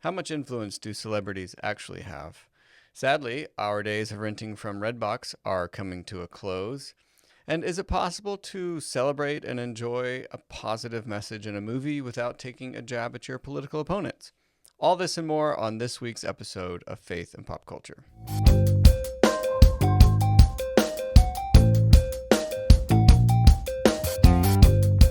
How much influence do celebrities actually have? Sadly, our days of renting from Redbox are coming to a close. And is it possible to celebrate and enjoy a positive message in a movie without taking a jab at your political opponents? All this and more on this week's episode of Faith and Pop Culture.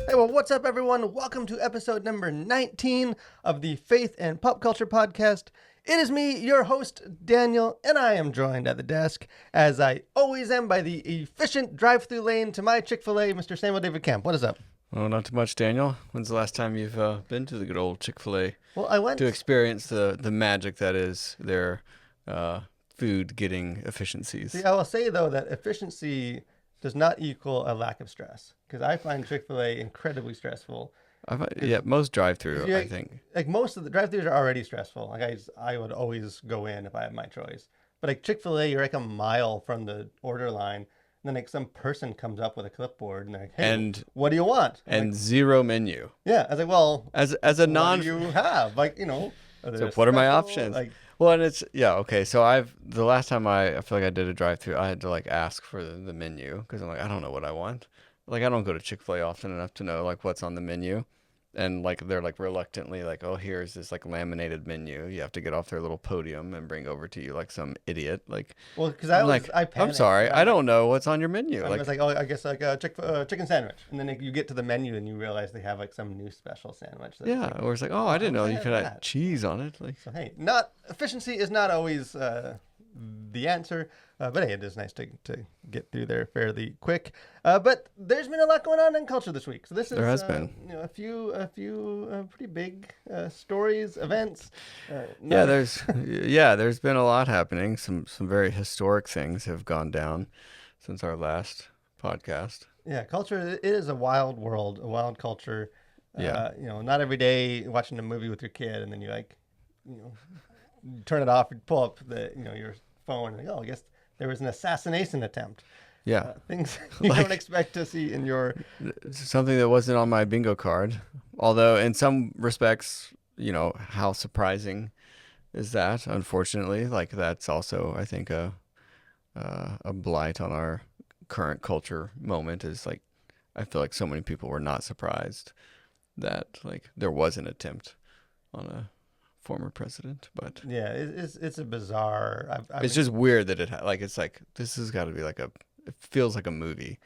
Hey, well, what's up, everyone? Welcome to episode number 19 of the Faith and Pop Culture Podcast. It is me, your host, Daniel, and I am joined at the desk, as I always am, by the efficient drive-through lane to my Chick-fil-A, Mr. Samuel David Camp. What is up? Oh, not too much, Daniel. When's the last time you've been to the good old Chick-fil-A Well, I went to experience the magic that is their food getting efficiencies? See, I will say, though, that efficiency does not equal a lack of stress, because I find Chick-fil-A incredibly stressful. Most drive-through, Yeah, I think. Like, most of the drive-thrus are already stressful. Like, I would always go in if I had my choice. But like Chick-fil-A, you're like a mile from the order line, and then like some person comes up with a clipboard and they're like, "Hey, And- what do you want?" I'm And like, zero menu. yeah, I was like, "Well, As a what non do you have? Like, you know, are So there what are my special? options? Like, Well, and it's okay. So the last time I feel like I did a drive-through, I had to like ask for the menu because I'm like, I don't know what I want. Like, I don't go to Chick-fil-A often enough to know like what's on the menu. And like they're like reluctantly like, oh, here's this like laminated menu. You have to get off their little podium and bring over to you like some idiot. Like, well, because I'm I I'm panicked. sorry, I'm I don't know what's on your menu. I Like, was like, oh, I guess like a chicken sandwich, and then like, you get to the menu and you realize they have like some new special sandwich. That's yeah, like, or it's like, oh, I didn't know you have could have that. cheese on it. Like, so hey, not efficiency is not always the answer, but hey, it is nice to get through there fairly quick. But there's been a lot going on in culture this week, so this is There has been. you know, a few pretty big stories, events. yeah, there's been a lot happening. Some very historic things have gone down since our last podcast. Yeah, culture, it is a wild world, a wild culture. Yeah. You know, not every day watching a movie with your kid and then you like, you know, turn it off and pull up your phone and oh, I guess there was an assassination attempt. Yeah. Things you Like- don't expect to see in your... Something that wasn't on my bingo card. Although in some respects, how surprising is that? Unfortunately, like that's also, I think, a blight on our current culture moment is like, I feel like so many people were not surprised that like there was an attempt on a former president, but Yeah, it's a bizarre... it's just weird that it's like, this has got to be like it feels like a movie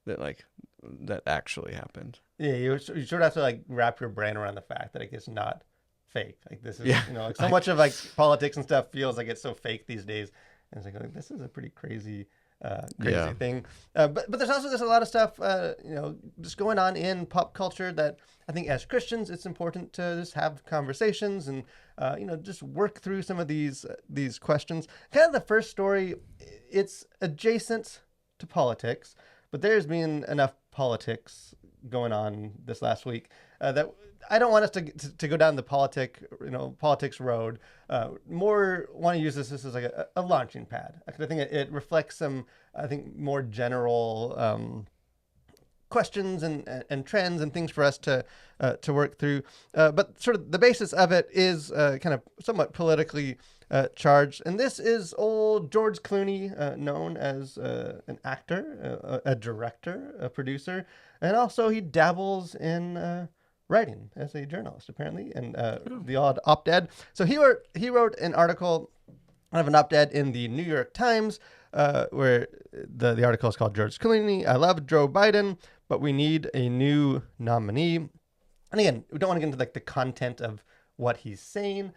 that actually happened. Yeah, you sort of have to like wrap your brain around the fact that like, it's not fake. Like this is, Yeah. like so much of like politics and stuff feels like it's so fake these days. And it's like this is a pretty crazy Yeah. thing. But there's a lot of stuff, just going on in pop culture that I think as Christians, it's important to just have conversations and, just work through some of these questions. Kind of the first story, it's adjacent to politics, but there's been enough politics going on this last week that I don't want us to go down the politics road. More want to use this as like a launching pad. I think it reflects some, I think, more general questions and trends and things for us to work through. But sort of the basis of it is kind of somewhat politically charged. And this is old George Clooney, known as an actor, a director, a producer, and also he dabbles in writing as a journalist, apparently, and the odd op-ed. So he wrote an article, kind of an op-ed in the New York Times, where the article is called "George Clooney, I love Joe Biden, but we need a new nominee." And again, we don't want to get into like the content of what he's saying.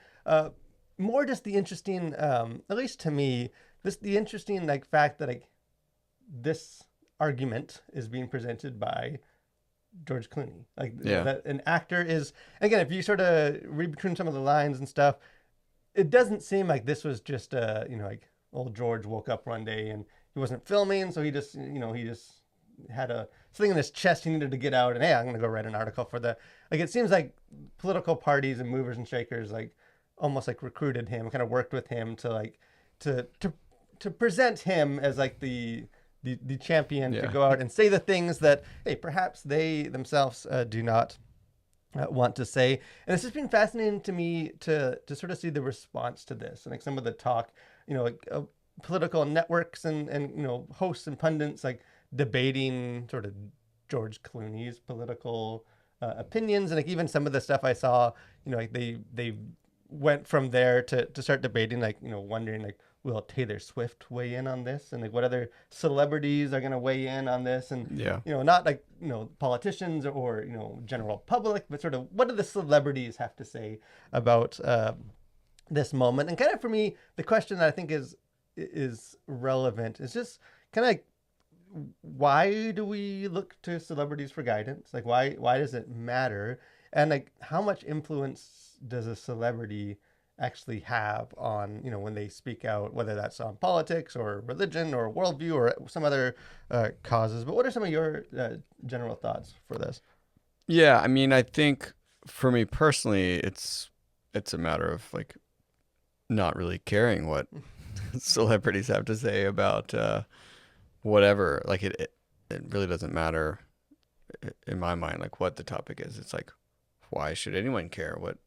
More just the interesting, at least to me, the interesting like fact that like this argument is being presented by George Clooney. Like that an actor is, again, if you sort of read between some of the lines and stuff, it doesn't seem like this was just like old George woke up one day and he wasn't filming, so he just had a something in his chest he needed to get out, and hey, I'm going to go write an article for the... Like, it seems like political parties and movers and shakers like almost like recruited him, kind of worked with him to like to present him as like the champion to go out and say the things that, hey, perhaps they themselves do not want to say. And it's just been fascinating to me to sort of see the response to this and like some of the talk, like political networks and hosts and pundits like debating sort of George Clooney's political opinions, and like even some of the stuff I saw, like they went from there to start debating, like wondering like, will Taylor Swift weigh in on this, and like what other celebrities are going to weigh in on this, and Yeah. not like politicians or general public, but sort of what do the celebrities have to say about this moment. And kind of for me, the question that I think is relevant is just kind of like, why do we look to celebrities for guidance? Like why does it matter? And like how much influence does a celebrity actually have on, when they speak out, whether that's on politics or religion or worldview or some other causes? But what are some of your general thoughts for this? Yeah, I mean, I think for me personally, it's a matter of like not really caring what celebrities have to say about whatever. Like it really doesn't matter in my mind, like what the topic is. It's like, why should anyone care what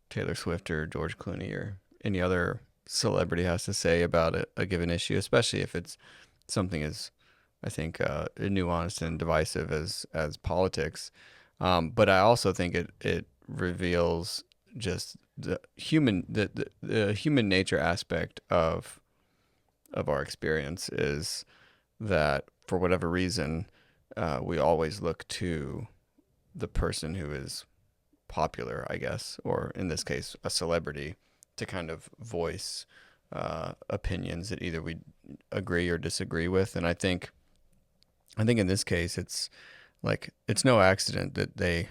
Taylor Swift or George Clooney or any other celebrity has to say about a given issue, especially if it's something as, I think, nuanced and divisive as politics. But I also think it reveals just the human nature aspect of our experience is that for whatever reason, we always look to the person who is popular, I guess, or in this case, a celebrity, to kind of voice opinions that either we agree or disagree with. And I think in this case, it's like it's no accident that they,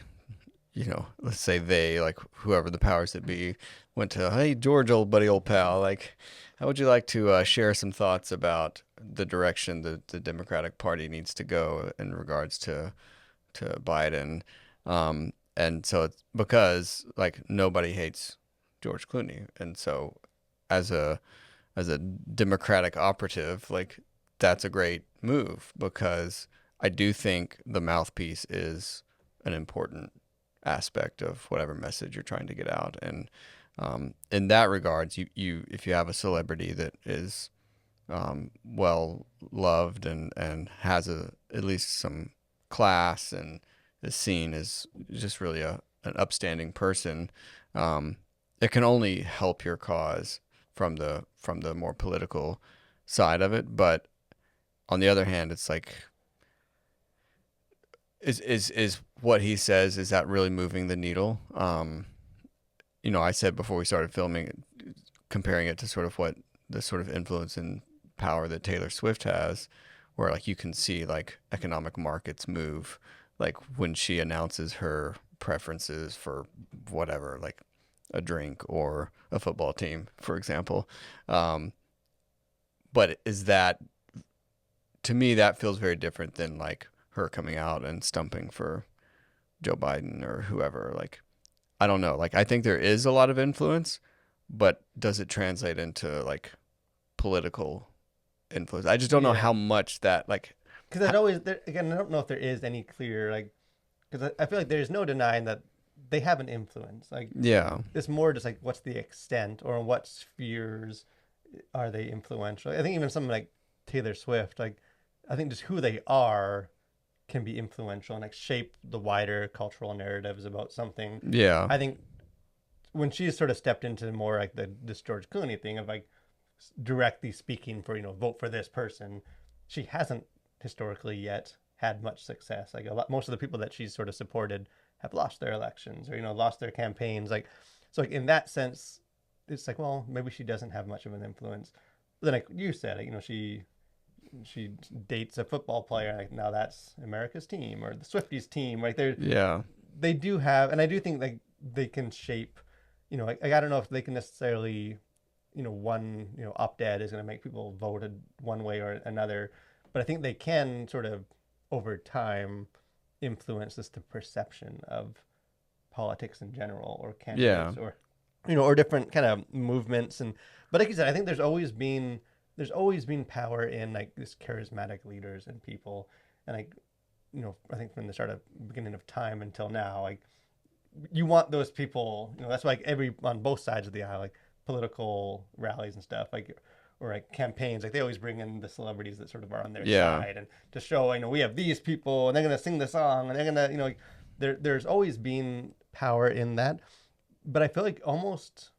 let's say they, like whoever the powers that be, went to, hey George, old buddy, old pal, like, how would you like to share some thoughts about the direction that the Democratic Party needs to go in regards to Biden? And so it's because like nobody hates George Clooney, and so as a Democratic operative, like that's a great move because I do think the mouthpiece is an important aspect of whatever message you're trying to get out. And in that regards, you if you have a celebrity that is well loved and has at least some class and is seen as just really an upstanding person, it can only help your cause from the more political side of it. But on the other hand, it's like is what he says, is that really moving the needle? I said before we started filming, comparing it to sort of what the sort of influence and power that Taylor Swift has, where like you can see like economic markets move, like when she announces her preferences for whatever, like a drink or a football team, for example. Um, but is that, to me, that feels very different than like her coming out and stumping for Joe Biden or whoever. Like, I don't know. Like, I think there is a lot of influence, but does it translate into like political influence? I just don't know Yeah, how much that like. because it always there again. I don't know if there is any clear like, because I feel like there's no denying that they have an influence. Like Yeah, it's more just like what's the extent or in what spheres are they influential. I think even something like Taylor Swift, like I think just who they are can be influential and like shape the wider cultural narratives about something. yeah, I think when she's sort of stepped into more like this George Clooney thing of like directly speaking for vote for this person, she hasn't historically yet had much success. Like most of the people that she's sort of supported have lost their elections or lost their campaigns. Like so, like in that sense, it's like, well, maybe she doesn't have much of an influence. But then, like you said, like, she dates a football player. Like now that's America's team or the Swifties team. Like yeah, they do have, and I do think like they can shape. Like I don't know if they can necessarily, one op-ed is going to make people vote one way or another, but I think they can sort of over time influence just the perception of politics in general or yeah, candidates or or different kind of movements. And but like you said, I think there's always been power in like this charismatic leaders and people. And like I think from the beginning of time until now, like you want those people. That's why like every on both sides of the aisle, like political rallies and stuff, like or like campaigns, like they always bring in the celebrities that sort of are on their Yeah. side and to show we have these people and they're gonna sing the song and they're gonna like, there's always been power in that, but I feel like almost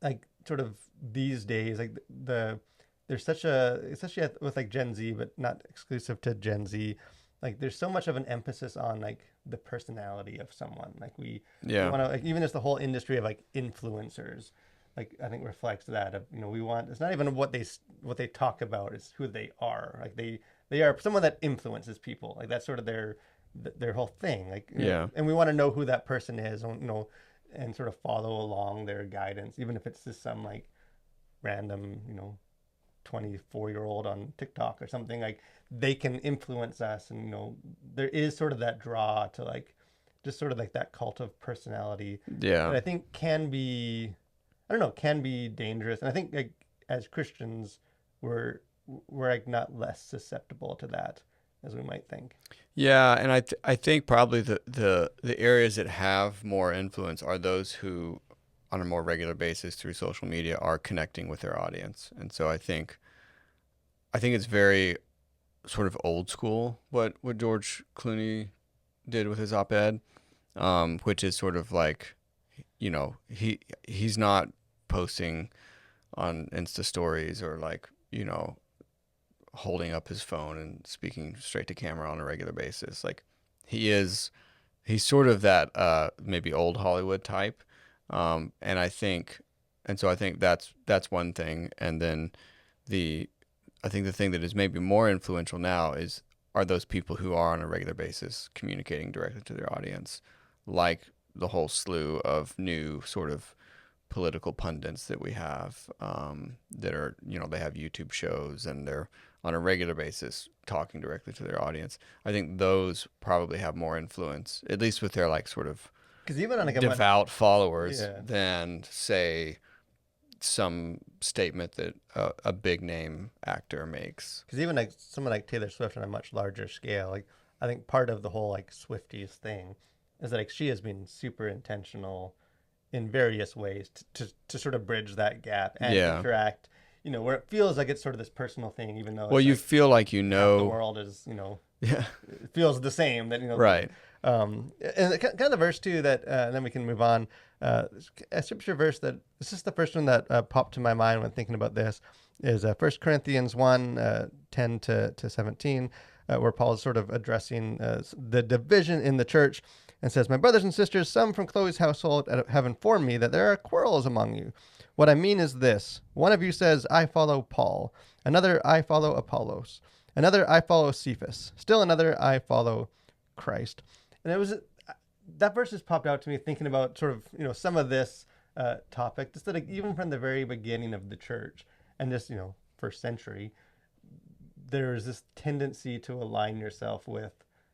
like sort of these days like there's such a, especially with like Gen Z, but not exclusive to Gen Z, like there's so much of an emphasis on like the personality of someone. Like we Yeah. want to, like, even just the whole industry of like influencers, like I think reflects that of, we want, it's not even what they talk about, it's who they are. Like they are someone that influences people. Like that's sort of their whole thing. Like, Yeah. and we want to know who that person is, and sort of follow along their guidance, even if it's just some like random, 24-year-old on TikTok or something. Like they can influence us, and there is sort of that draw to like just sort of like that cult of personality that Yeah. I think can be, I don't know, can be dangerous. And I think like as Christians, we're we're like not less susceptible to that as we might think. Yeah, and I think probably the areas that have more influence are those who, on a more regular basis through social media, are connecting with their audience. And so I think it's very sort of old school what George Clooney did with his op-ed, which is sort of like, he's not posting on Insta stories or like, holding up his phone and speaking straight to camera on a regular basis. Like he is, he's sort of that maybe old Hollywood type, and so I think that's one thing. And then the I think the thing that is maybe more influential now are those people who are on a regular basis communicating directly to their audience, like the whole slew of new sort of political pundits that we have, that are, they have YouTube shows and they're on a regular basis talking directly to their audience. I think those probably have more influence, at least with their like sort of Because even on like a much, devout followers, yeah, than say some statement that a big name actor makes. because even like someone like Taylor Swift on a much larger scale, like I think part of the whole like Swifties thing is that like she has been super intentional in various ways to sort of bridge that gap and Yeah. interact, where it feels like it's sort of this personal thing, even though Well, it's you like feel like half the world is, yeah, it feels the same. That right. and kind of the verse too that, and then we can move on. A scripture verse that this is the first one that popped to my mind when thinking about this is 1 Corinthians 1, 10 to 17, where Paul is sort of addressing the division in the church and says, "My brothers and sisters, some from Chloe's household have informed me that there are quarrels among you. What I mean is this: one of you says, 'I follow Paul,' another, 'I follow Apollos,' another, 'I follow Cephas,' still another, 'I follow Christ.'" And it was that verse just popped out to me thinking about sort of some of this topic, just that like, even from the very beginning of the church and just first century, there's this tendency to align yourself with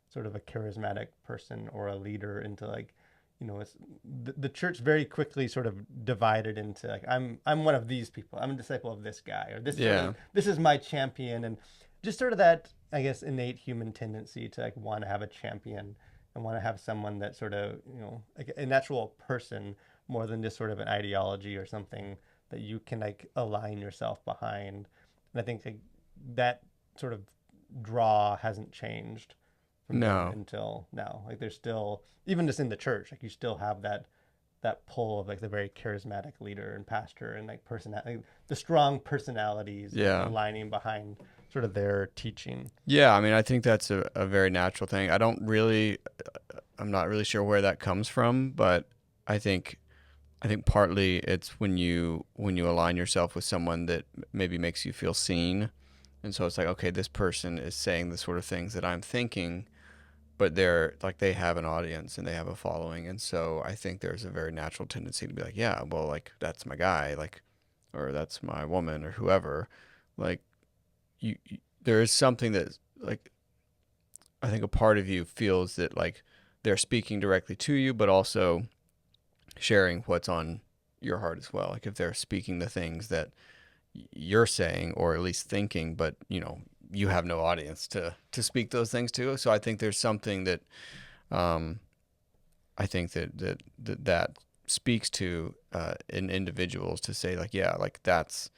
sort of a charismatic person or a leader into like, it's the church very quickly sort of divided into like, I'm one of these people, I'm a disciple of this guy, or this sort Yeah. of, this is my champion. And just sort of that, I guess, innate human tendency to like want to have a champion and want to have someone that sort of, like a natural person more than just sort of an ideology or something that you can like align yourself behind. And I think like that sort of draw hasn't changed from then No. until now. Like there's still, even just in the church, like you still have that pull of like the very charismatic leader and pastor and like like the strong personalities Yeah. aligning behind sort of their teaching. Yeah, I mean, I think that's a very natural thing. I'm not really sure where that comes from, but I think I think partly it's when you align yourself with someone that maybe makes you feel seen. And so it's like, okay, this person is saying the sort of things that I'm thinking, but they're like, they have an audience and they have a following. And so I think there's a very natural tendency to be like, yeah, well, like that's my guy, like, or that's my woman or whoever. Like there is something that like, I think a part of you feels that like they're speaking directly to you, but also sharing what's on your heart as well. Like if they're speaking the things that you're saying or at least thinking, but you have no audience to speak those things to. So I think there's something that um, I think that speaks to in individuals to say like, yeah, like that's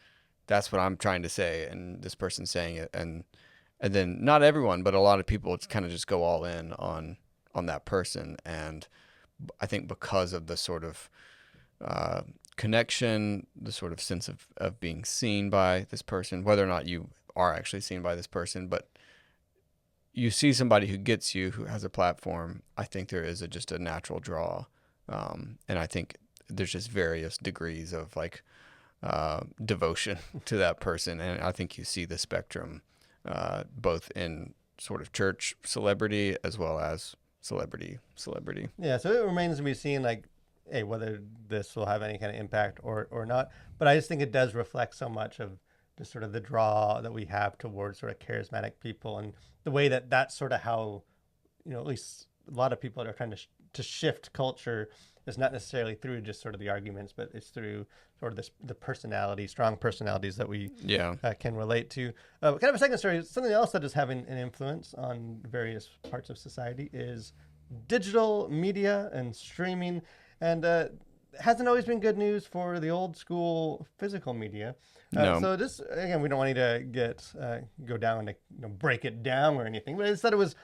what I'm trying to say, and this person's saying it, and then not everyone, but a lot of people kind of just go all in on that person, and I think because of the sort of uh, connection, the sort of sense of being seen by this person, whether or not you are actually seen by this person, but you see somebody who gets you, who has a platform, I think there is just a natural draw. And I think there's just various degrees of like devotion to that person. And I think you see the spectrum both in sort of church celebrity as well as celebrity. Yeah, so it remains to be seen, like, hey, whether this will have any kind of impact or not. But I just think it does reflect so much of just sort of the draw that we have towards sort of charismatic people, and the way that that's sort of how, at least a lot of people are trying to shift culture. It's not necessarily through just sort of the arguments, but it's through sort of the personality, strong personalities that we Yeah. can relate to. Kind of a second story, something else that is having an influence on various parts of society is digital media and streaming, and hasn't always been good news for the old school physical media. No. So this again, we don't want you to get go down to break it down or anything, but I just thought it was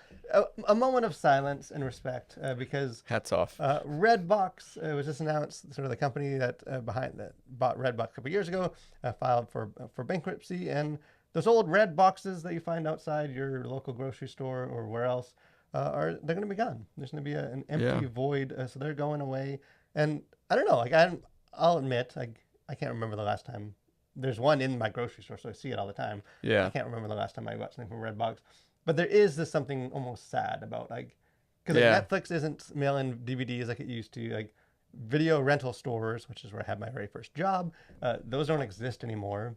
a moment of silence and respect because Hats off. Redbox was just announced, sort of the company that behind that bought Redbox a couple years ago, filed for bankruptcy, and those old red boxes that you find outside your local grocery store or where else they're going to be gone. There's going to be an empty Yeah. void, so they're going away. And I don't know, like I'll admit, I can't remember the last time. There's one in my grocery store, so I see it all the time. I Yeah. can't remember the last time I bought something from Redbox, but there is this something almost sad about like because Yeah. like Netflix isn't mailing DVDs like it used to. Like video rental stores, which is where I had my very first job, those don't exist anymore.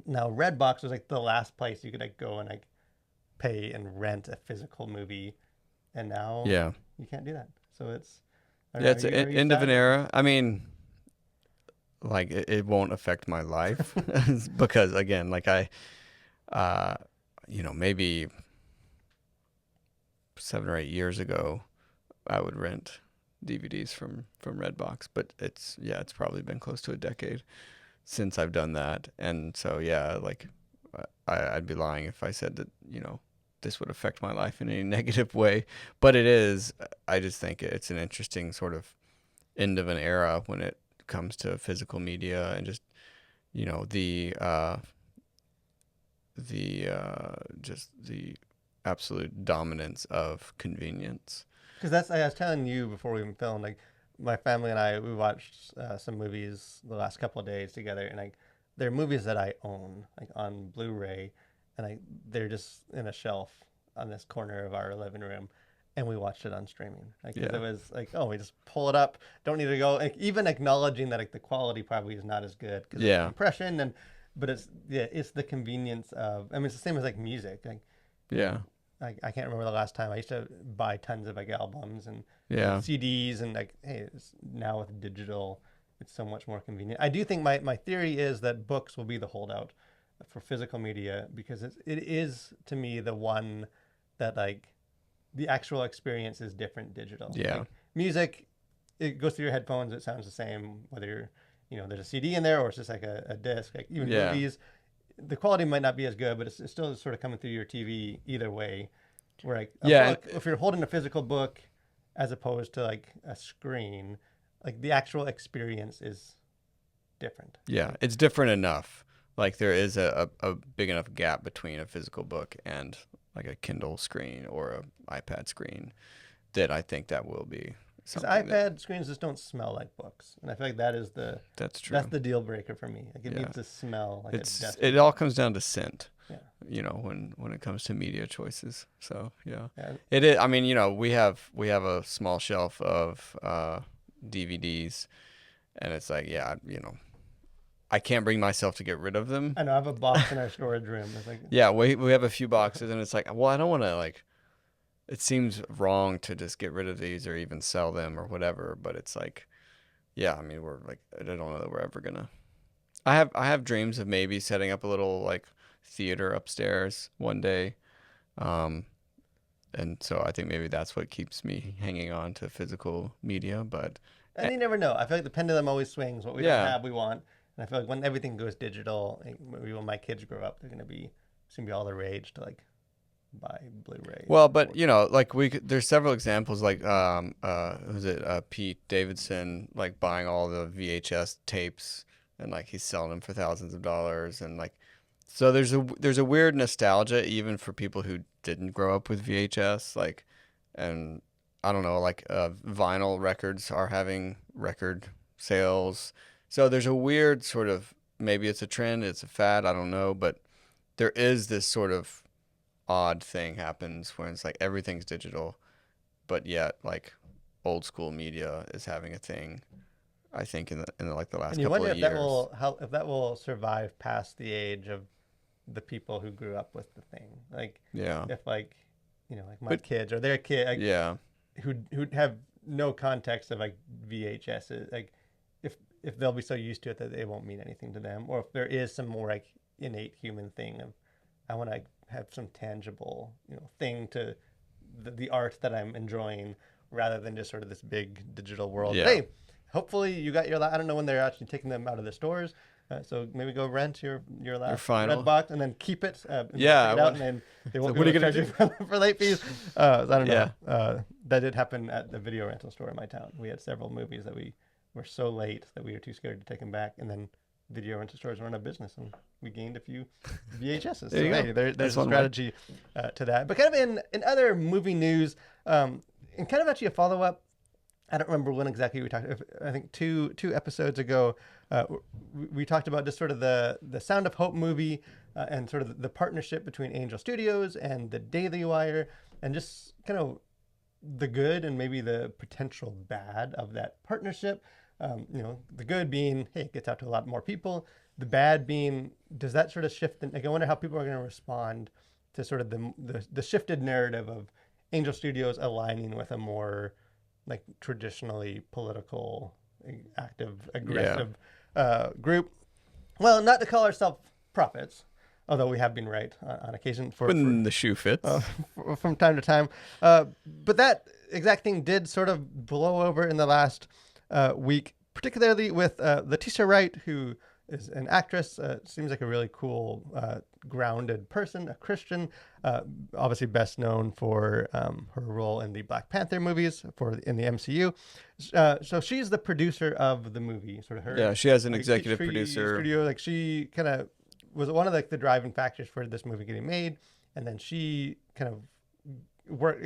Now Redbox was like the last place you could like go and like pay and rent a physical movie, and now Yeah. you can't do that. So it's I don't Yeah. know. It's an Are you end of sad an about that? era. I mean, like it won't affect my life because again, like uh, maybe 7 or 8 years ago, I would rent DVDs from Redbox, but it's probably been close to a decade since I've done that, and so yeah, like I'd be lying if I said that this would affect my life in any negative way, but it is. I just think it's an interesting sort of end of an era when it comes to physical media and just just the absolute dominance of convenience. Because that's I was telling you before we even filmed. Like my family and I, we watched some movies the last couple of days together, and like they're movies that I own like on Blu-ray, and they're just in a shelf on this corner of our living room. And we watched it on streaming. Like, 'cause it Yeah. was like, oh, we just pull it up. Don't need to go. Like, even acknowledging that like the quality probably is not as good because of the Yeah. compression but it's the convenience of. I mean, it's the same as like music. Like, Yeah. I can't remember the last time I used to buy tons of like albums and Yeah. CDs and like, hey, now with digital, it's so much more convenient. I do think my theory is that books will be the holdout for physical media because it is to me the one that like the actual experience is different digital. Yeah. Like music, it goes through your headphones. It sounds the same whether there's a CD in there or it's just like a disc. Like even Yeah. movies, the quality might not be as good, but it's still sort of coming through your TV either way. Where like a Yeah. book, if you're holding a physical book as opposed to like a screen, like the actual experience is different. Yeah. It's different enough. Like there is a big enough gap between a physical book and like a Kindle screen or a iPad screen that I think that will be Because something that iPad screens just don't smell like books, and I feel like that is that's true. that's the deal breaker for me. Like it Yeah. needs to smell like a desk. It all comes down to scent, Yeah, when it comes to media choices. So yeah, yeah. it is. I mean, we have a small shelf of DVDs, and it's like, yeah, I can't bring myself to get rid of them. I know. I have a box in our storage room. It's like, Yeah, we have a few boxes, and it's like, well, I don't want to like. It seems wrong to just get rid of these or even sell them or whatever, but it's like, yeah, I mean, we're like, I don't know that we're ever gonna. I have dreams of maybe setting up a little like theater upstairs one day. Um, And so I think maybe that's what keeps me hanging on to physical media. But And eh, you never know. I feel like the pendulum always swings. What we don't yeah, have, we want. And I feel like when everything goes digital, like, maybe when my kids grow up, they're gonna be it's gonna be all the rage to like buy Blu-rays well, or but 4K. like there's several examples like was it Pete Davidson like buying all the VHS tapes and like he's selling them for thousands of dollars and like so there's a weird nostalgia even for people who didn't grow up with VHS like and I don't know like vinyl records are having record sales. So there's a weird sort of maybe it's a trend, it's a fad, I don't know, but there is this sort of odd thing happens when it's like everything's digital, but yet like old school media is having a thing. I think in the, like the last And you couple wonder of if that years. will how if that will survive past the age of the people who grew up with the thing. Like Yeah, if like like my but kids or their kid like yeah, who have no context of like VHS like if they'll be so used to it that it won't mean anything to them, or if there is some more like innate human thing of I want to have some tangible thing to the art that I'm enjoying rather than just sort of this big digital world. But yeah. hey, hopefully you got your I don't know when they're actually taking them out of the stores. So maybe go rent your Your last final. Redbox and then keep it until you Yeah, I take it out, want. and then they So won't be what are able you to gonna charge you do? for late fees. So I don't know. Yeah, That did happen at the video rental store in my town. We had several movies that we were so late that we were too scared to take them back, and then video rental stores went out of business, and we gained a few VHSs. there So you go. hey, there's That's a one way. strategy to that. But kind of in other movie news, and kind of actually a follow up. I don't remember when exactly we talked. I think two episodes ago, we talked about just sort of the Sound of Hope movie and sort of the partnership between Angel Studios and the Daily Wire, and just kind of the good and maybe the potential bad of that partnership. The good being, hey, it gets out to a lot more people. The bad being, does that sort of shift? Like, I wonder how people are going to respond to sort of the shifted narrative of Angel Studios aligning with a more like traditionally political, active, Yeah, aggressive group. Well, not to call ourselves prophets, although we have been right on occasion when the shoe uh, fits. from time to time. But that exact thing did sort of blow over in the last week, particularly with Letitia Wright, who is an actress. Seems like a really cool, grounded person, a Christian. Obviously, best known for her role in the Black Panther movies in the MCU. So she's the producer of the movie. Sort of her Yeah, she has an like executive Peachtree producer. Studio. Like she kind of was one of the driving factors for this movie getting made, and then she kind of work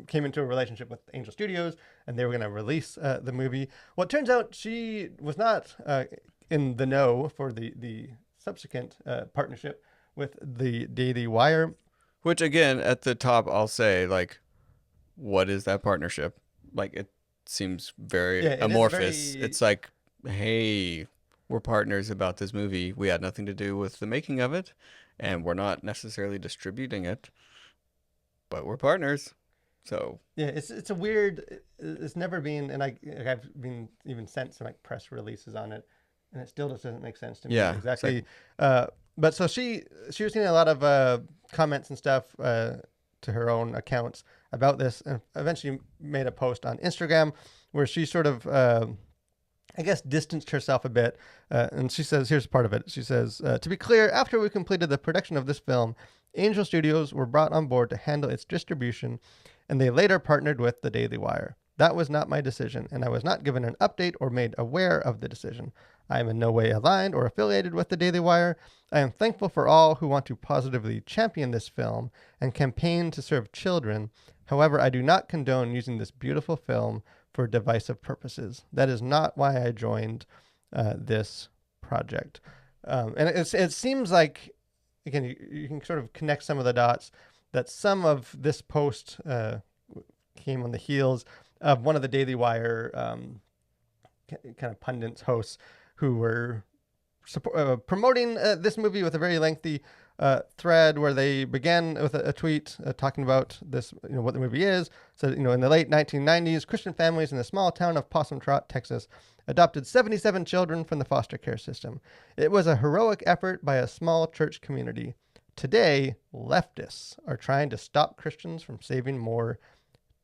came into a relationship with Angel Studios, and they were going to release the movie. Well, it turns out she was not in the know for the subsequent partnership with the Daily Wire. Which again, at the top, I'll say like, what is that partnership? Like it seems very Yeah, it is amorphous. very. It's like, hey, we're partners about this movie. We had nothing to do with the making of it, and we're not necessarily distributing it, but we're partners. So Yeah, it's a weird. It's never been, and I've been even sent some like press releases on it, and it still just doesn't make sense to me yeah, it's like exactly. But so she was getting a lot of comments and stuff to her own accounts about this, and eventually made a post on Instagram where she sort of I guess, distanced herself a bit. And she says, here's part of it. She says, to be clear, after we completed the production of this film, Angel Studios were brought on board to handle its distribution, and they later partnered with the Daily Wire. That was not my decision, and I was not given an update or made aware of the decision. I am in no way aligned or affiliated with the Daily Wire. I am thankful for all who want to positively champion this film and campaign to serve children. However, I do not condone using this beautiful film for divisive purposes. That is not why I joined this project. And it seems like, again, you can sort of connect some of the dots that some of this post came on the heels of one of the Daily Wire kind of pundits, hosts, who were promoting this movie with a very lengthy thread where they began with a tweet talking about this, what the movie is. So, in the late 1990s, Christian families in the small town of Possum Trot, Texas, adopted 77 children from the foster care system. It was a heroic effort by a small church community. today leftists are trying to stop Christians from saving more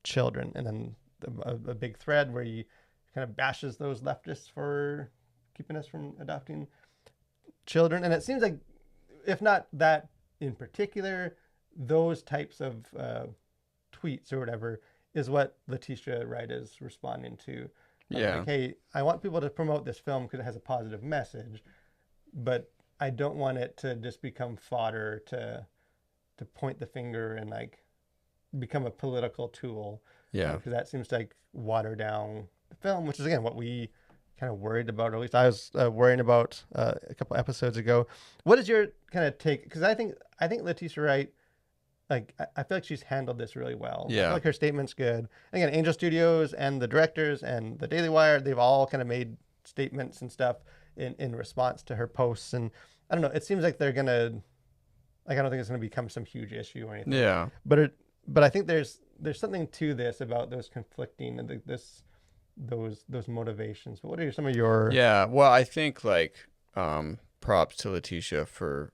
children. And then a big thread where he kind of bashes those leftists for keeping us from adopting children. And it seems like, if not that in particular, those types of tweets or whatever is what Letitia Wright is responding to. Yeah. Like, hey, I want people to promote this film because it has a positive message, but I don't want it to just become fodder to point the finger and like become a political tool. Yeah. Because that seems to like water down the film, which is again what we kind of worried about, or at least I was worrying about a couple episodes ago. What is your kind of take? Because I think Letitia Wright, like I feel like she's handled this really well. I feel Yeah. like her statement's good. Again, Angel Studios and the directors and the Daily Wire, they've all kind of made statements and stuff in response to her posts. And I don't know, it seems like they're gonna, like, I don't think it's gonna become some huge issue or anything. Yeah. But I think there's something to this about those conflicting and those motivations. But what are some of your? Yeah. Well, I think like props to Letitia for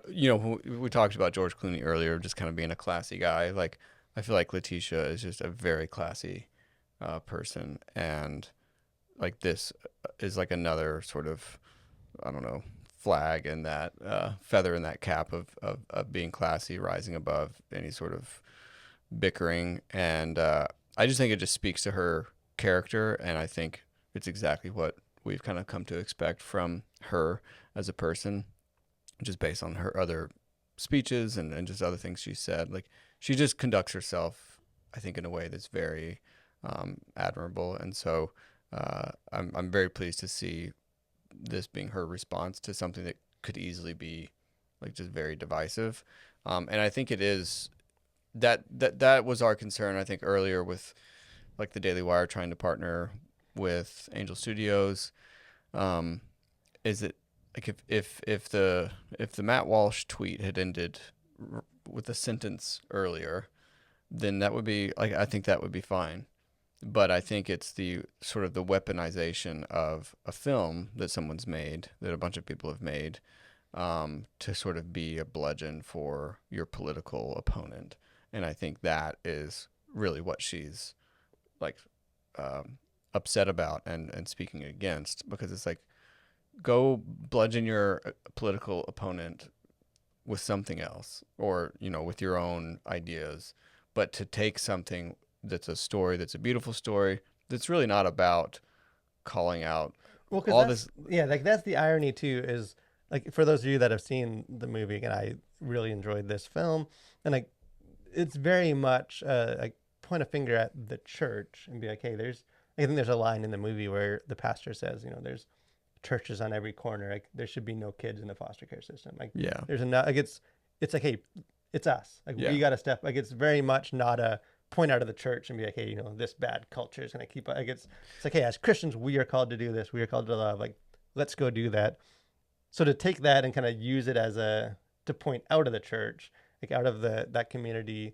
we talked about George Clooney earlier, just kind of being a classy guy. Like I feel like Letitia is just a very classy person, and like this is like another sort of, I don't know, flag in that feather in that cap of being classy, rising above any sort of bickering. And I just think it just speaks to her character, and I think it's exactly what we've kind of come to expect from her as a person, just based on her other speeches and just other things she said. Like she just conducts herself, I think, in a way that's very admirable. And so I'm very pleased to see this being her response to something that could easily be like just very divisive. And I think it is that was our concern, I think, earlier with like the Daily Wire trying to partner with Angel Studios. Is it like if the Matt Walsh tweet had ended with a sentence earlier, then that would be like, I think that would be fine. But I think it's the sort of the weaponization of a film that someone's made, that a bunch of people have made, to sort of be a bludgeon for your political opponent. And I think that is really what she's like upset about and speaking against, because it's like, go bludgeon your political opponent with something else, or with your own ideas. But to take something that's a story, that's a beautiful story, that's really not about calling out Well, because all that's this. yeah, like that's the irony too. Is like, for those of you that have seen the movie, and I really enjoyed this film, and like it's very much like point a finger at the church and be like, hey, I think there's a line in the movie where the pastor says, there's churches on every corner. Like there should be no kids in the foster care system. Like Yeah. there's enough. Like it's like, hey, it's us. Like Yeah. we got to step. Like it's very much not a point out of the church and be like, hey, this bad culture is going to keep. Like it's like, hey, as Christians, we are called to do this. We are called to love. Like let's go do that. So to take that and kind of use it as to point out of the church, like out of that community,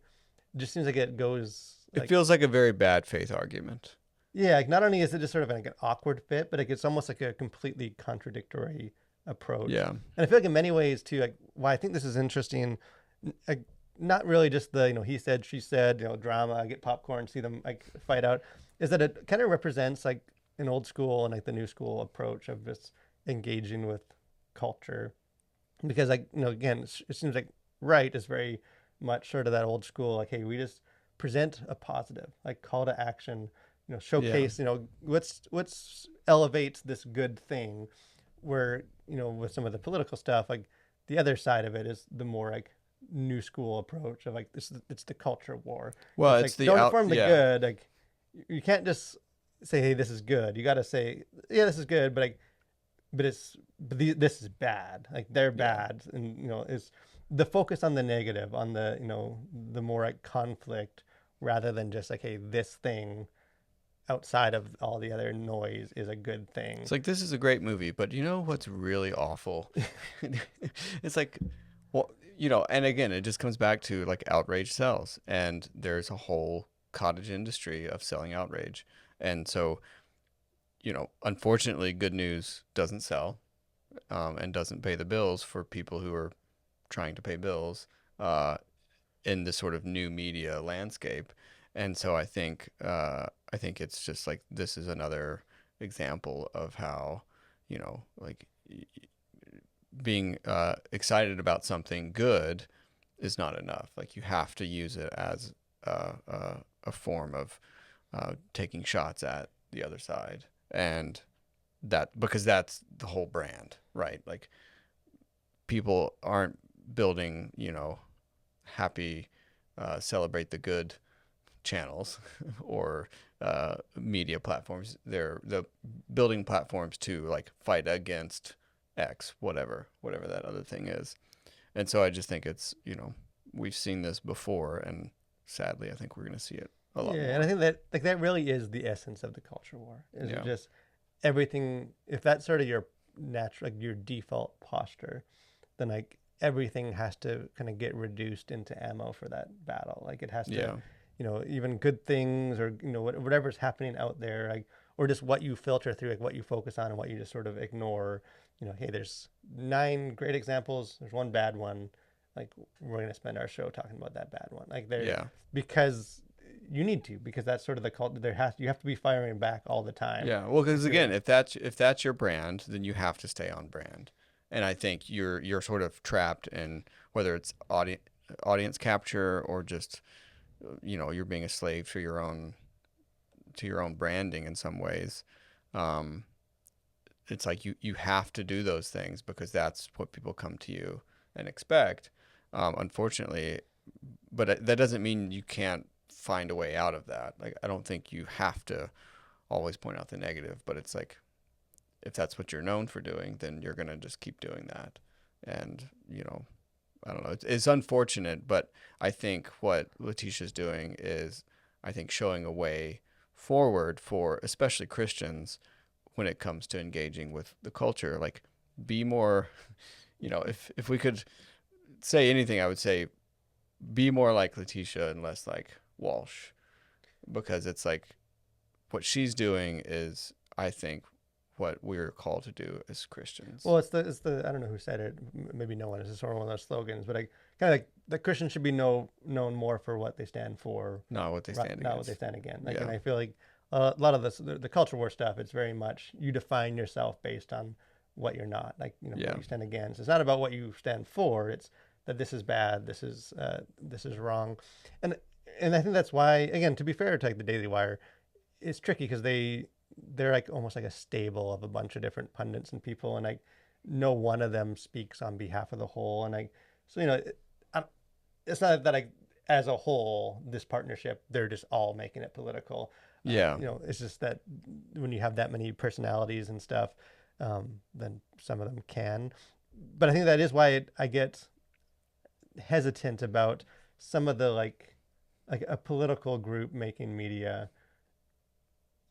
just seems like it goes. It feels like a very bad faith argument. Yeah, like not only is it just sort of like an awkward fit, but it's almost like a completely contradictory approach. Yeah. And I feel like in many ways too, like why I think this is interesting, like not really just the he said she said drama, get popcorn, see them like fight out, is that it kind of represents like an old school and like the new school approach of just engaging with culture, because like again it seems like Wright is very much sort of that old school, like, hey, we just present a positive like call to action, showcase, let's elevate this good thing, where with some of the political stuff, like the other side of it is the more like new school approach of like it's the culture war. Well, it's it's like, the don't affirm the good. Like you can't just say, hey, this is good. You got to say, yeah, this is good, but this is bad. Like they're bad, and is the focus on the negative, on the the more like conflict, rather than just like, hey, this thing outside of all the other noise is a good thing. It's like, this is a great movie, but you know what's really awful? It's like, well, and again, it just comes back to like outrage sells, and there's a whole cottage industry of selling outrage. And so, unfortunately, good news doesn't sell, and doesn't pay the bills for people who are trying to pay bills uh, in this sort of new media landscape. And so I think it's just like this is another example of how, like being excited about something good is not enough. Like you have to use it as a form of taking shots at the other side, and that because that's the whole brand, right? Like people aren't building, happy, celebrate the good channels or media platforms. They're building platforms to like fight against X, whatever that other thing is. And so I just think it's, we've seen this before, and sadly, I think we're going to see it a lot Yeah, and I more. think that like that really is the essence of the culture war. Is it Yeah. just everything? If that's sort of your natural, like your default posture, then like everything has to kind of get reduced into ammo for that battle. Like it has to, Yeah. even good things or whatever's happening out there, like or just what you filter through, like what you focus on and what you just sort of ignore. Hey, there's 9 great examples. There's one bad one. Like we're gonna spend our show talking about that bad one. Like there, Yeah. because you need to, because that's sort of the cult. You have to be firing back all the time Yeah. Well, because to again, if that's your brand, then you have to stay on brand. And I think you're sort of trapped in whether it's audience capture or just you're being a slave to your own branding in some ways. Um, it's like you have to do those things because that's what people come to you and expect. Unfortunately, but that doesn't mean you can't find a way out of that. Like I don't think you have to always point out the negative, but it's like if that's what you're known for doing, then you're gonna just keep doing that. And I don't know. It's unfortunate, but I think what Letitia's doing is, I think, showing a way forward for especially Christians when it comes to engaging with the culture. Like, be more, if we could say anything, I would say be more like Letitia and less like Walsh, because it's like what she's doing is, I think, what we're called to do as Christians. well, it's the I don't know who said it. Maybe no one. It's sort of one of those slogans, but I kind of like the Christians should be known more for what they stand for, Not what they stand not what they against. stand against. Like, and Yeah. I feel like a lot of this the culture war stuff. It's very much you define yourself based on what you're not, like what Yeah. you stand against. It's not about what you stand for. It's that this is bad. This is wrong, and and I think that's why, again, to be fair to like the Daily Wire, it's tricky because they're like almost like a stable of a bunch of different pundits and people, and like no one of them speaks on behalf of the whole. And like so, I, it's not that like as a whole, this partnership, they're just all making it political. Yeah. It's just that when you have that many personalities and stuff, then some of them can. But I think that is why I get hesitant about some of the like a political group making media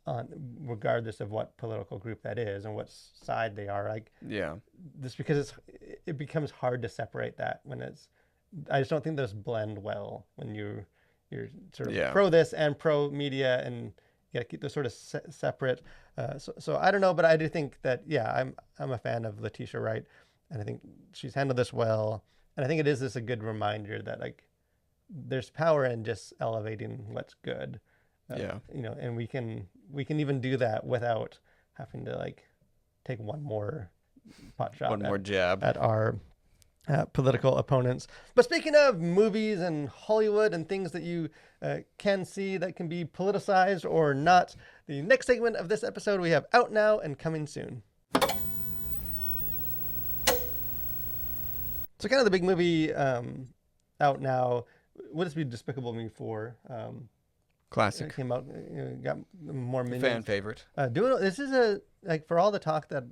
on regardless of what political group that is and what side they are, like Yeah. this, because it becomes hard to separate that when it's I just don't think those blend well when you're sort of Yeah. pro this and pro media, and you gotta keep those sort of separate. So I don't know, but I do think that yeah, I'm a fan of Letitia Wright, and I think she's handled this well, and I think it is just a good reminder that like there's power in just elevating what's good, Yeah. and we can even do that without having to like take one more pot shot One more jab. at our political opponents. But speaking of movies and Hollywood and things that you can see that can be politicized or not, the next segment of this episode we have out now and coming soon. So kind of the big movie out now would this be Despicable Me 4? It Classic. came out, got more Fan minions. favorite. Doing this is a like for all the talk that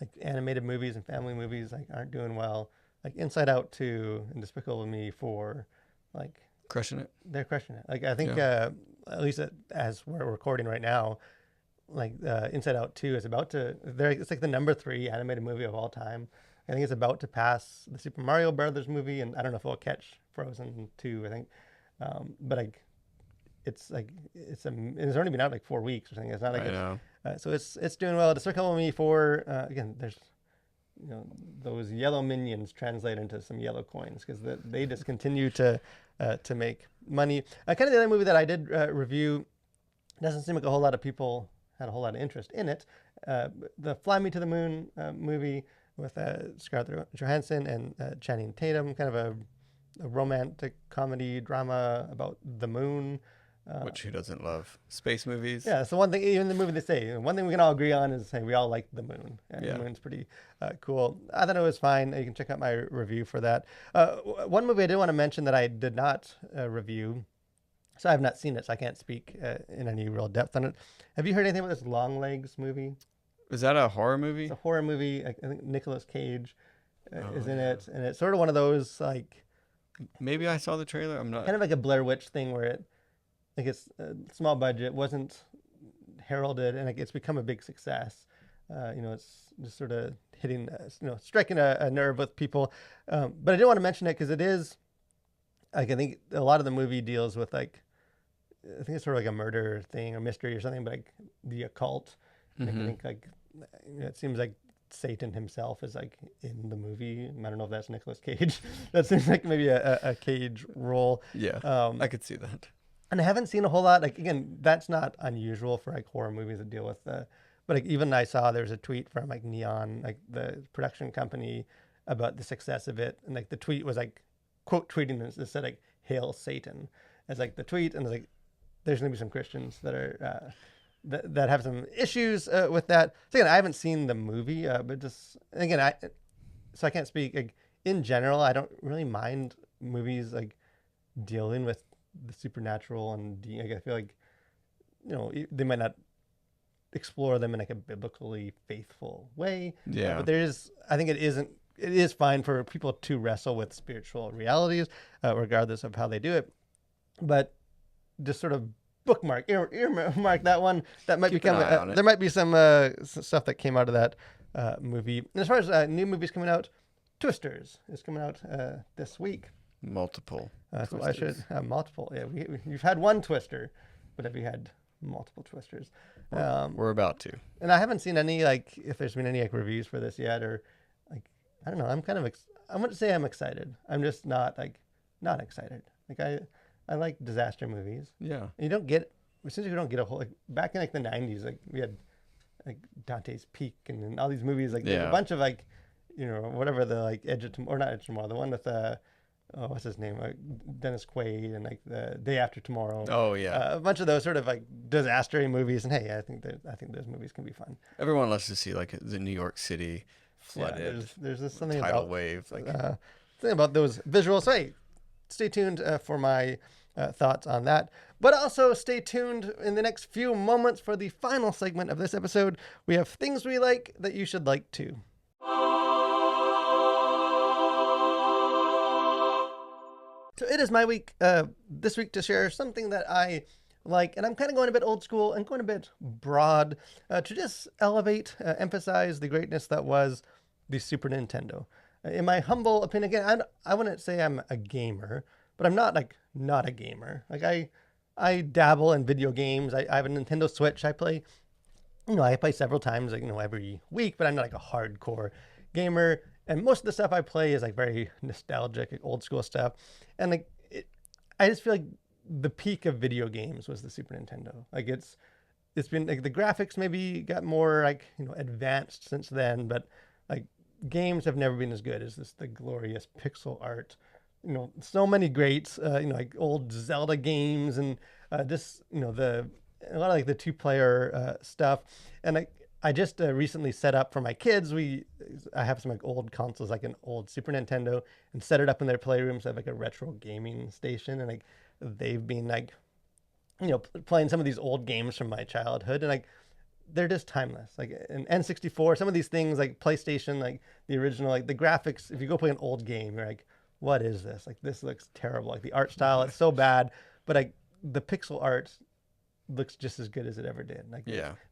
like animated movies and family movies like aren't doing well. Like Inside Out 2 and Despicable Me 4, like Crushing it. they're crushing it. Like I think Yeah. at least as we're recording right now, like Inside Out 2 is about to. It's like the number 3 animated movie of all time. I think it's about to pass the Super Mario Brothers movie, and I don't know if it'll catch Frozen 2. I think, but like it's only been out like 4 weeks or something. It's not like I know. so it's doing well. Despicable Me 4, again, there's you know, those yellow minions translate into some yellow coins because they just continue to make money. Kind of the other movie that I did review, doesn't seem like a whole lot of people had a whole lot of interest in it. The Fly Me to the Moon movie with Scarlett Johansson and Channing Tatum, kind of a romantic comedy drama about the moon. Which who doesn't love space movies? Yeah, so one thing, even the movie they say, one thing we can all agree on is saying we all like the moon. Yeah. The moon's pretty cool. I thought it was fine. You can check out my review for that. One movie I did want to mention that I did not review, so I have not seen it, so I can't speak in any real depth on it. Have you heard anything about this Long Legs movie? Is that a horror movie? It's a horror movie. I think Nicolas Cage is in yeah. it, and it's sort of one of those like Maybe I saw the trailer. I'm not. kind of like a Blair Witch thing where it like it's a small budget, wasn't heralded, and like it's become a big success. It's just sort of hitting, striking a nerve with people. But I didn't want to mention it because it is like I think a lot of the movie deals with like I think it's sort of like a murder thing or mystery or something, but like the occult. Like, I think like it seems like Satan himself is like in the movie. I don't know if that's Nicolas Cage. That seems like maybe a Cage role. Yeah, I could see that. And I haven't seen a whole lot. Like again, that's not unusual for like horror movies to deal with. But like even I saw there's a tweet from like Neon, like the production company, about the success of it, and like the tweet was like quote tweeting this. It said like "Hail Satan" as like the tweet, and it's like there's gonna be some Christians that are that have some issues with that. So again, I haven't seen the movie, but just again, I can't speak. Like in general, I don't really mind movies like dealing with the supernatural and like, I feel like they might not explore them in like a biblically faithful way. Yeah. But I think it is fine for people to wrestle with spiritual realities, regardless of how they do it. But just sort of earmark that one. That might Keep become an eye on it. there might be some stuff that came out of that movie. And as far as new movies coming out, Twisters is coming out this week. Multiple. So I should have multiple. Yeah, you've had one Twister, but have you had multiple Twisters? We're about to. And I haven't seen any like if there's been any like reviews for this yet, or like I don't know. I'm kind of I wouldn't say I'm excited. I'm just not excited. Like I like disaster movies. Yeah. And you don't get since you don't get a whole like back in like the 90s, like we had like Dante's Peak and all these movies like there's a bunch of like whatever the like Edge of Tomorrow, or not Edge of Tomorrow, the one with what's his name, Dennis Quaid, and like the Day After Tomorrow. Oh yeah. A bunch of those sort of like disaster movies, and hey, I think those movies can be fun. Everyone loves to see like the New York City flooded. Yeah, there's just something tidal about wave, like something about those visuals. So hey, stay tuned for my thoughts on that. But also stay tuned in the next few moments for the final segment of this episode. We have things we like that you should like too. So it is my week this week to share something that I like, and I'm kind of going a bit old school and going a bit broad to just elevate, emphasize the greatness that was the Super Nintendo. In my humble opinion, again, I wouldn't say I'm a gamer, but I'm not a gamer. Like I dabble in video games. I have a Nintendo Switch. I play several times, like, every week, but I'm not like a hardcore gamer. And most of the stuff I play is like very nostalgic, like old school stuff. And like, I just feel like the peak of video games was the Super Nintendo. Like it's been like the graphics maybe got more like, advanced since then, but like games have never been as good as the glorious pixel art. So many greats, like old Zelda games and just, a lot of like the 2-player stuff. And I just recently set up for my kids. I have some like old consoles, like an old Super Nintendo, and set it up in their playrooms. So I have like a retro gaming station, and like they've been like, playing some of these old games from my childhood, and like they're just timeless. Like an N64, some of these things like PlayStation, like the original, like the graphics. If you go play an old game, you're like, what is this? Like this looks terrible. Like the art style, it's so bad, but like the pixel art looks just as good as it ever did. Like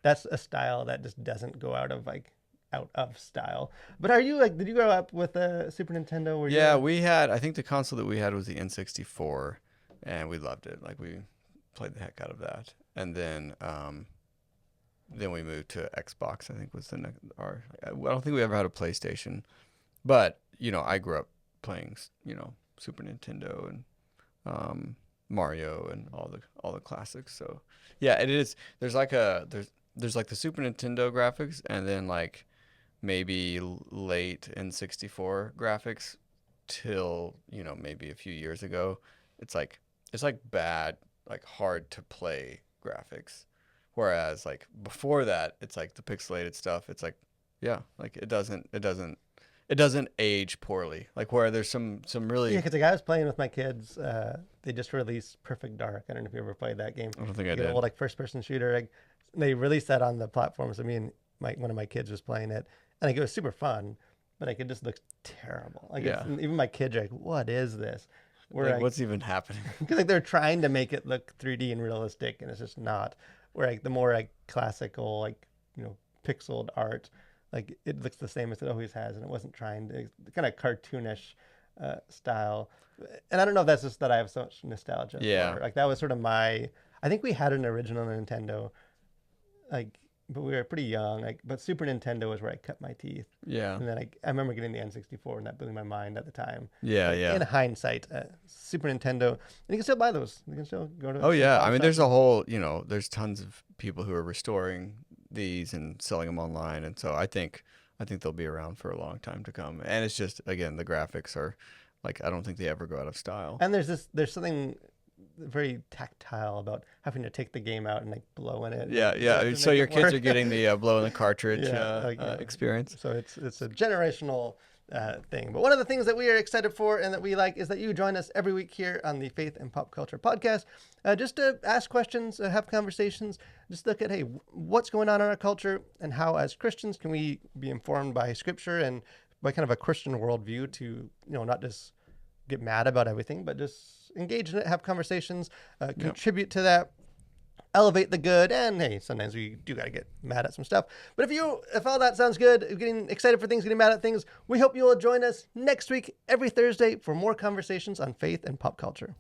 that's a style that just doesn't go out of style. But did you grow up with a Super Nintendo? We had, I think the console that we had was the N64, and we loved it. Like we played the heck out of that. And then then we moved to Xbox. I think was the next. I don't think we ever had a PlayStation, but I grew up playing Super Nintendo and Mario and all the classics. So yeah, it is. There's like the Super Nintendo graphics, and then like maybe late N64 graphics till maybe a few years ago. It's like bad, like hard to play graphics. Whereas like before that, it's like the pixelated stuff. It's like yeah, like it doesn't age poorly. Like where there's some Yeah, really. because like I was playing with my kids. They just released Perfect Dark. I don't know if you ever played that game. I don't think I Like an did. old like first person shooter. Like, they released that on the platforms. I mean, one of my kids was playing it, and like it was super fun, but like it just looks terrible. Like Yeah. even my kids are like, "What is this?" Where Like like, what's even happening? because like they're trying to make it look 3D and realistic, and it's just not. Where like the more like classical like pixeled art, like it looks the same as it always has, and it wasn't trying to kind of cartoonish style. And I don't know if that's just that I have so much nostalgia Yeah. for. Like that was sort of my. I think we had an original Nintendo, like, but we were pretty young. Like, but Super Nintendo was where I cut my teeth. Yeah. And then I remember getting the N64 and that blew my mind at the time. Yeah. But Yeah. in hindsight, Super Nintendo, and you can still buy those. You can still go to Oh yeah. I pawn mean, shops. there's tons of people who are restoring these and selling them online, and so I think they'll be around for a long time to come. And it's just again the graphics are like I don't think they ever go out of style. And there's something very tactile about having to take the game out and like blow in it. Yeah, yeah. To So make your it kids work. are getting the blow in the cartridge Yeah, like, experience. So it's a generational thing. But one of the things that we are excited for and that we like is that you join us every week here on the Faith and Pop Culture Podcast, just to ask questions, have conversations, just look at, hey, what's going on in our culture and how as Christians can we be informed by Scripture and by kind of a Christian worldview to not just get mad about everything, but just engage in it, have conversations, contribute to that, elevate the good. And hey, sometimes we do got to get mad at some stuff. But if all that sounds good, getting excited for things, getting mad at things, we hope you will join us next week, every Thursday, for more conversations on faith and pop culture.